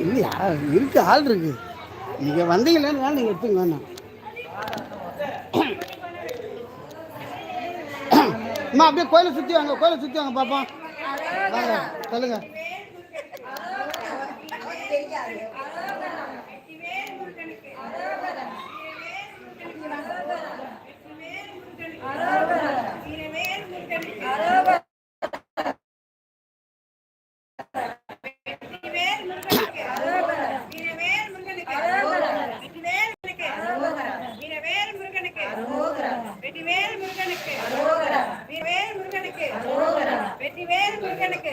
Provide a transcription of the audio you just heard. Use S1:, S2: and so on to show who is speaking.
S1: இல்லையா இருக்கு, ஆள் இருக்கு. நீங்க வந்தீங்களேன்னு நீங்க எடுத்துங்க வேணாம். அம்மா அப்படியே கோயிலை சுற்றி வாங்க, கோயிலை சுற்றி வாங்க பாப்போம். வாங்க சொல்லுங்க.
S2: வெற்றிவேல் முருகனுக்கு